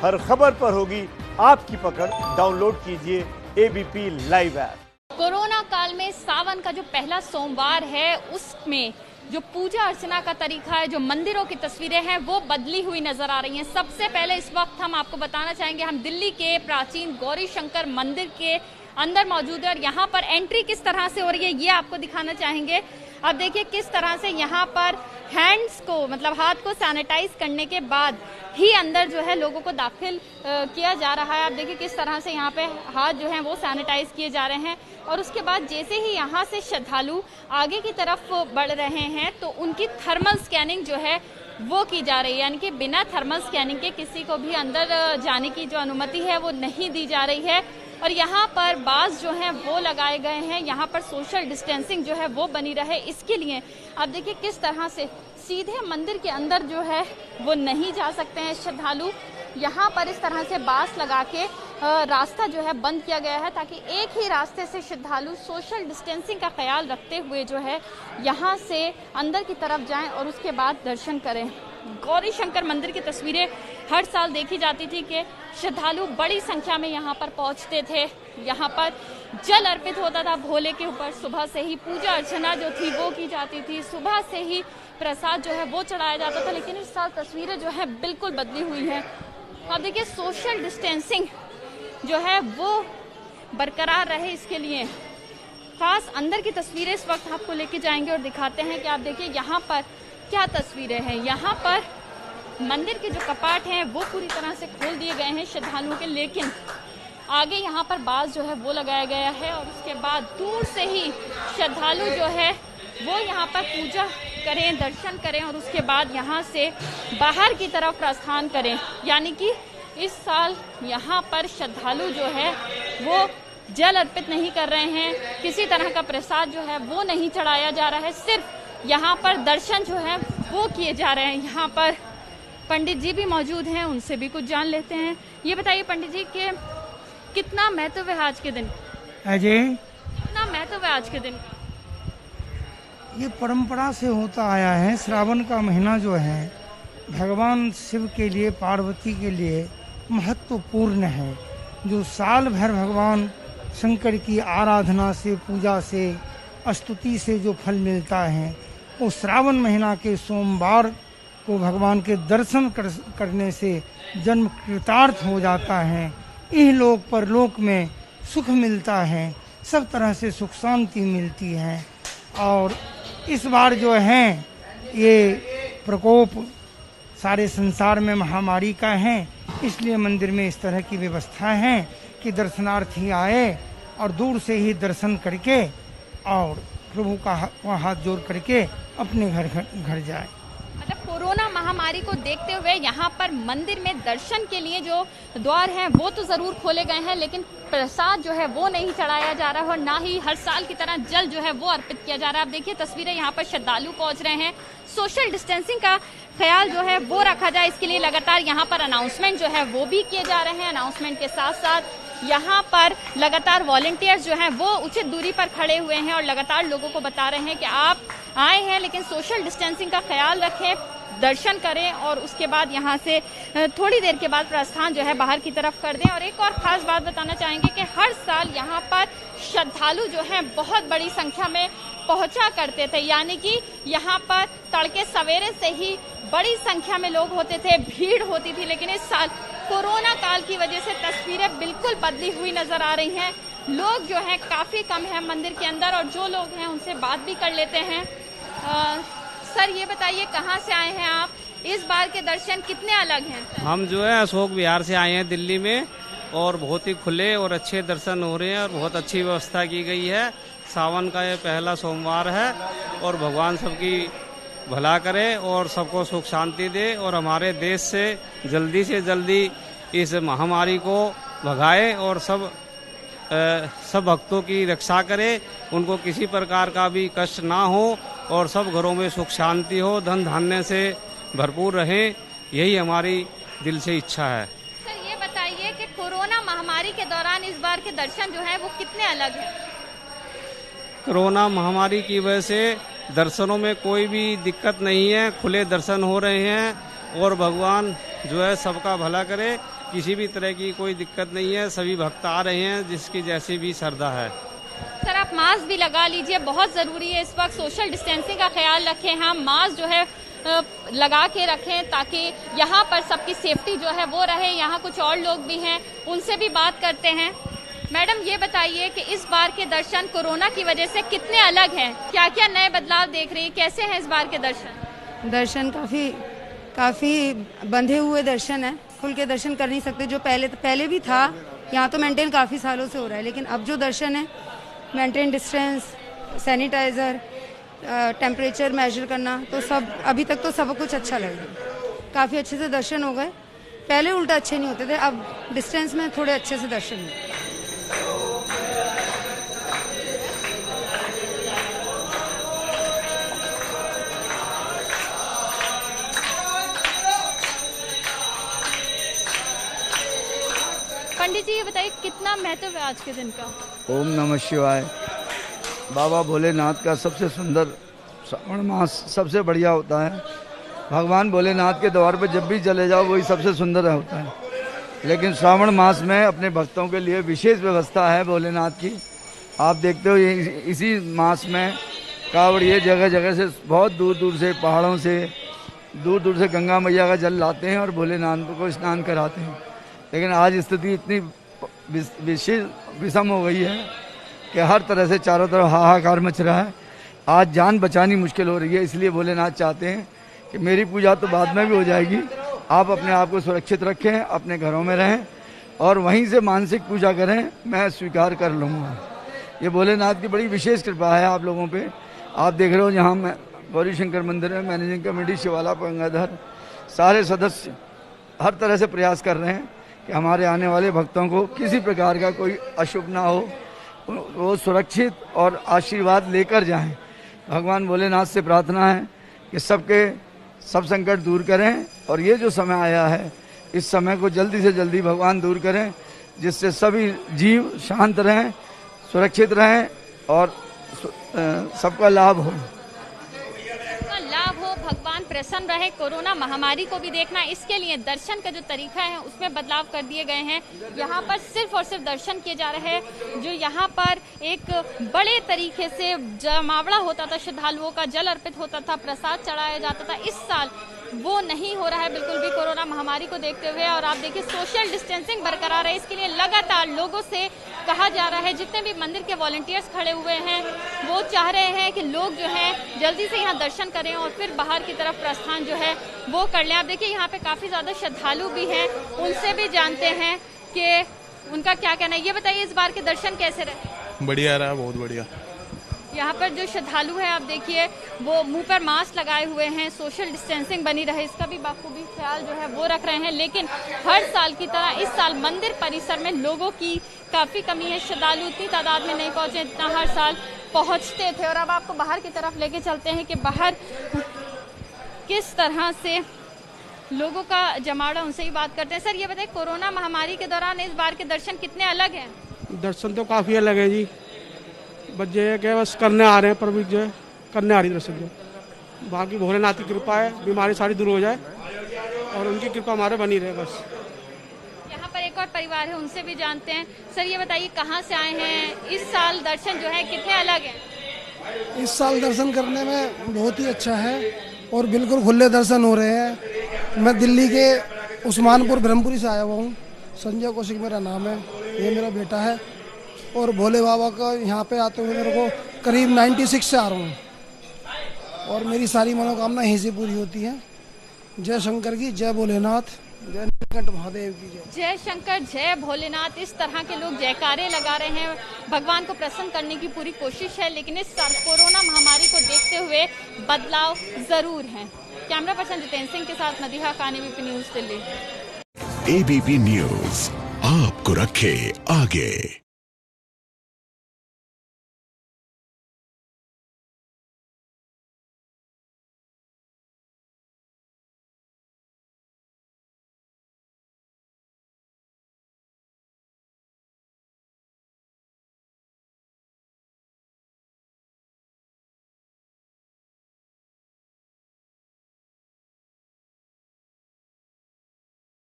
हर खबर पर होगी आपकी पकड़। डाउनलोड कीजिए एबीपी लाइव ऐप। कोरोना काल में सावन का जो पहला सोमवार है उसमें जो पूजा अर्चना का तरीका है, जो मंदिरों की तस्वीरें हैं वो बदली हुई नजर आ रही हैं। सबसे पहले इस वक्त हम आपको बताना चाहेंगे, हम दिल्ली के प्राचीन गौरी शंकर मंदिर के अंदर मौजूद है और यहाँ पर एंट्री किस तरह से हो रही है ये आपको दिखाना चाहेंगे। अब देखिए किस तरह से यहाँ पर हैंड्स को, मतलब हाथ को सैनिटाइज करने के बाद ही अंदर जो है लोगों को दाखिल किया जा रहा है। आप देखिए किस तरह से यहाँ पे हाथ जो हैं वो सैनिटाइज किए जा रहे हैं और उसके बाद जैसे ही यहाँ से श्रद्धालु आगे की तरफ बढ़ रहे हैं तो उनकी थर्मल स्कैनिंग जो है वो की जा रही है, यानी कि बिना थर्मल स्कैनिंग के किसी को भी अंदर जाने की जो अनुमति है वो नहीं दी जा रही है। और यहाँ पर बास जो हैं वो लगाए गए हैं, यहाँ पर सोशल डिस्टेंसिंग जो है वो बनी रहे इसके लिए। आप देखिए किस तरह से सीधे मंदिर के अंदर जो है वो नहीं जा सकते हैं श्रद्धालु। यहाँ पर इस तरह से बास लगा के रास्ता जो है बंद किया गया है ताकि एक ही रास्ते से श्रद्धालु सोशल डिस्टेंसिंग का ख्याल रखते हुए जो है यहाँ से अंदर की तरफ जाएं और उसके बाद दर्शन करें। गौरी शंकर मंदिर की तस्वीरें हर साल देखी जाती थी कि श्रद्धालु बड़ी संख्या में यहाँ पर पहुँचते थे, यहाँ पर जल अर्पित होता था भोले के ऊपर, सुबह से ही पूजा अर्चना जो थी वो की जाती थी, सुबह से ही प्रसाद जो है वो चढ़ाया जाता था। लेकिन इस साल तस्वीरें जो है बिल्कुल बदली हुई हैं। अब देखिए सोशल डिस्टेंसिंग जो है वो बरकरार रहे इसके लिए खास अंदर की तस्वीरें इस वक्त आपको लेके जाएंगे और दिखाते हैं कि आप देखिए यहाँ पर क्या तस्वीरें हैं। यहाँ पर मंदिर के जो कपाट हैं वो पूरी तरह से खोल दिए गए हैं श्रद्धालुओं के, लेकिन आगे यहाँ पर बास जो है वो लगाया गया है और उसके बाद दूर से ही श्रद्धालु जो है वो यहाँ पर पूजा करें, दर्शन करें और उसके बाद यहाँ से बाहर की तरफ प्रस्थान करें। यानी कि इस साल यहाँ पर श्रद्धालु जो है वो जल अर्पित नहीं कर रहे हैं, किसी तरह का प्रसाद जो है वो नहीं चढ़ाया जा रहा है, सिर्फ यहाँ पर दर्शन जो है वो किए जा रहे हैं। यहाँ पर पंडित जी भी मौजूद हैं, उनसे भी कुछ जान लेते हैं। ये बताइए पंडित जी कि कितना महत्व है आज के दिन? अजय, कितना महत्व है आज के दिन? ये परंपरा से होता आया है। श्रावण का महीना जो है भगवान शिव के लिए, पार्वती के लिए महत्वपूर्ण है। जो साल भर भगवान शंकर की आराधना से, पूजा से, स्तुति से जो फल मिलता है वो श्रावण महीना के सोमवार को भगवान के दर्शन करने से जन्म कृतार्थ हो जाता है। इह लोक परलोक में सुख मिलता है, सब तरह से सुख शांति मिलती है। और इस बार जो है ये प्रकोप सारे संसार में महामारी का है, इसलिए मंदिर में इस तरह की व्यवस्था है कि दर्शनार्थी आए और दूर से ही दर्शन करके और प्रभु का हाथ जोड़ करके अपने घर जाए। मतलब कोरोना महामारी को देखते हुए यहाँ पर मंदिर में दर्शन के लिए जो द्वार हैं वो तो जरूर खोले गए हैं, लेकिन प्रसाद जो है वो नहीं चढ़ाया जा रहा है और ना ही हर साल की तरह जल जो है वो अर्पित किया जा रहा है। आप देखिए तस्वीरें, यहाँ पर श्रद्धालु पहुंच रहे हैं। सोशल डिस्टेंसिंग का ख्याल जो है वो रखा जाए इसके लिए लगातार यहाँ पर अनाउंसमेंट जो है वो भी किए जा रहे हैं। अनाउंसमेंट के साथ साथ यहाँ पर लगातार वॉलंटियर्स जो हैं वो उचित दूरी पर खड़े हुए हैं और लगातार लोगों को बता रहे हैं कि आप आए हैं लेकिन सोशल डिस्टेंसिंग का ख्याल रखें, दर्शन करें और उसके बाद यहाँ से थोड़ी देर के बाद प्रस्थान जो है बाहर की तरफ कर दें। और एक और खास बात बताना चाहेंगे कि हर साल यहाँ पर श्रद्धालु जो हैं बहुत बड़ी संख्या में पहुंचा करते थे, यानी कि यहाँ पर तड़के सवेरे से ही बड़ी संख्या में लोग होते थे, भीड़ होती थी। लेकिन इस साल कोरोना काल की वजह से तस्वीरें बिल्कुल बदली हुई नजर आ रही हैं। लोग जो हैं काफी कम हैं मंदिर के अंदर और जो लोग हैं उनसे बात भी कर लेते हैं। सर ये बताइए कहाँ से आए हैं आप? इस बार के दर्शन कितने अलग हैं? हम जो है अशोक विहार से आए हैं दिल्ली में और बहुत ही खुले और अच्छे दर्शन हो रहे हैं और बहुत अच्छी व्यवस्था की गई है। सावन का ये पहला सोमवार है और भगवान सबकी भला करे और सबको सुख शांति दे और हमारे देश से जल्दी इस महामारी को भगाए और सब भक्तों की रक्षा करे, उनको किसी प्रकार का भी कष्ट ना हो और सब घरों में सुख शांति हो, धन धान्य से भरपूर रहें, यही हमारी दिल से इच्छा है। सर ये बताइए कि कोरोना महामारी के दौरान इस बार के दर्शन जो है वो कितने अलग हैं? कोरोना महामारी की वजह से दर्शनों में कोई भी दिक्कत नहीं है, खुले दर्शन हो रहे हैं और भगवान जो है सबका भला करे। किसी भी तरह की कोई दिक्कत नहीं है। सभी भक्त आ रहे हैं जिसकी जैसी भी श्रद्धा है। सर आप मास्क भी लगा लीजिए, बहुत ज़रूरी है इस वक्त। सोशल डिस्टेंसिंग का ख्याल रखें, हम मास्क जो है लगा के रखें ताकि यहाँ पर सबकी सेफ्टी जो है वो रहे। यहाँ कुछ और लोग भी हैं, उनसे भी बात करते हैं। मैडम ये बताइए कि इस बार के दर्शन कोरोना की वजह से कितने अलग हैं, क्या क्या नए बदलाव देख रही हैं, कैसे हैं इस बार के दर्शन? दर्शन काफ़ी बंधे हुए दर्शन है, खुल के दर्शन कर नहीं सकते। जो पहले भी था, यहाँ तो मेंटेन काफ़ी सालों से हो रहा है, लेकिन अब जो दर्शन है maintain distance, sanitiser, temperature measure करना, तो सब अभी तक तो सब कुछ अच्छा लग रहा है। काफ़ी अच्छे से दर्शन हो गए। पहले उल्टा अच्छे नहीं होते थे, अब डिस्टेंस में थोड़े अच्छे से दर्शन हुए। पंडित जी ये बताइए कितना महत्व है आज के दिन का? ओम नमः शिवाय। बाबा भोलेनाथ का सबसे सुंदर श्रावण मास सबसे बढ़िया होता है। भगवान भोलेनाथ के द्वार पे जब भी चले जाओ वही सबसे सुंदर होता है, लेकिन श्रावण मास में अपने भक्तों के लिए विशेष व्यवस्था है भोलेनाथ की। आप देखते हो इसी मास में कांवड़िए जगह जगह से बहुत दूर दूर से, पहाड़ों से दूर दूर से गंगा मैया का जल लाते हैं और भोलेनाथ को स्नान कराते हैं। लेकिन आज स्थिति इतनी विशेष विषम हो गई है कि हर तरह से चारों तरफ हाहाकार मच रहा है। आज जान बचानी मुश्किल हो रही है, इसलिए भोलेनाथ चाहते हैं कि मेरी पूजा तो बाद में भी हो जाएगी, आप अपने आप को सुरक्षित रखें, अपने घरों में रहें और वहीं से मानसिक पूजा करें, मैं स्वीकार कर लूँगा। ये भोलेनाथ की बड़ी विशेष कृपा है आप लोगों पे। आप देख रहे हो यहाँ मैं गौरी शंकर मंदिर में मैनेजिंग कमेटी शिवाला गंगाधर सारे सदस्य हर तरह से प्रयास कर रहे हैं कि हमारे आने वाले भक्तों को किसी प्रकार का कोई अशुभ ना हो, वो सुरक्षित और आशीर्वाद लेकर जाएं। भगवान भोलेनाथ से प्रार्थना है कि सब संकट दूर करें और ये जो समय आया है इस समय को जल्दी से जल्दी भगवान दूर करें, जिससे सभी जीव शांत रहें, सुरक्षित रहें और सबका लाभ हो। भगवान प्रसन्न रहे। कोरोना महामारी को भी देखना, इसके लिए दर्शन का जो तरीका है उसमें बदलाव कर दिए गए हैं। यहाँ पर सिर्फ और सिर्फ दर्शन किए जा रहे हैं। जो यहाँ पर एक बड़े तरीके से जमावड़ा होता था, श्रद्धालुओं का जल अर्पित होता था, प्रसाद चढ़ाया जाता था, इस साल वो नहीं हो रहा है बिल्कुल भी कोरोना महामारी को देखते हुए। और आप देखिए सोशल डिस्टेंसिंग बरकरार है, इसके लिए लगातार लोगों से कहा जा रहा है, जितने भी मंदिर के वॉलंटियर्स खड़े हुए हैं वो चाह रहे हैं कि लोग जो हैं जल्दी से यहाँ दर्शन करें और फिर बाहर की तरफ प्रस्थान जो है वो कर लें। आप देखिए यहाँ पे काफ़ी ज़्यादा श्रद्धालु भी हैं, उनसे भी जानते हैं कि उनका क्या कहना है। ये बताइए इस बार के दर्शन कैसे रहे? बढ़िया रहा, बहुत बढ़िया। यहाँ पर जो श्रद्धालु है आप देखिए वो मुंह पर मास्क लगाए हुए हैं, सोशल डिस्टेंसिंग बनी रहे इसका भी बाखूबी ख्याल जो है वो रख रहे हैं। लेकिन हर साल की तरह इस साल मंदिर परिसर में लोगों की काफ़ी कमी है। श्रद्धालु इतनी तादाद में नहीं पहुंचे इतना हर साल पहुंचते थे। और अब आपको बाहर की तरफ लेके चलते हैं कि बाहर किस तरह से लोगों का जमावड़ा, उनसे ही बात करते हैं। सर ये बताइए कोरोना महामारी के दौरान इस बार के दर्शन कितने अलग हैं? दर्शन तो काफ़ी अलग है जी, बस ये है बस करने आ रहे हैं, पर भी जो है करने आ रही दर्शन जो। बाकी भोलेनाथ की कृपा है, बीमारी सारी दूर हो जाए और उनकी कृपा हमारे बनी रहे बस। यहाँ पर एक और परिवार है, उनसे भी जानते हैं। सर ये बताइए कहाँ से आए हैं, इस साल दर्शन जो है कितने अलग हैं? इस साल दर्शन करने में बहुत ही अच्छा है और बिल्कुल खुले दर्शन हो रहे हैं। मैं दिल्ली के उस्मानपुर ब्रह्मपुरी से आया हुआ हूँ। संजय कौशिक मेरा नाम है, ये मेरा बेटा है। और भोले बाबा का यहाँ पे आते हुए मेरे को करीब 96 से आ रहा हूँ और मेरी सारी मनोकामना यहीं से पूरी होती है। जय शंकर की जय, भोलेनाथ जय, नीलकंठ महादेव की जय। जय शंकर जय भोलेनाथ, इस तरह के लोग जयकारे लगा रहे हैं। भगवान को प्रसन्न करने की पूरी कोशिश है, लेकिन इस साल कोरोना महामारी को देखते हुए बदलाव जरूर है। कैमरा पर्सन जितेंद्र सिंह के साथ Madiha Khan, ABP news Delhi. ABP news आपको रखे आगे।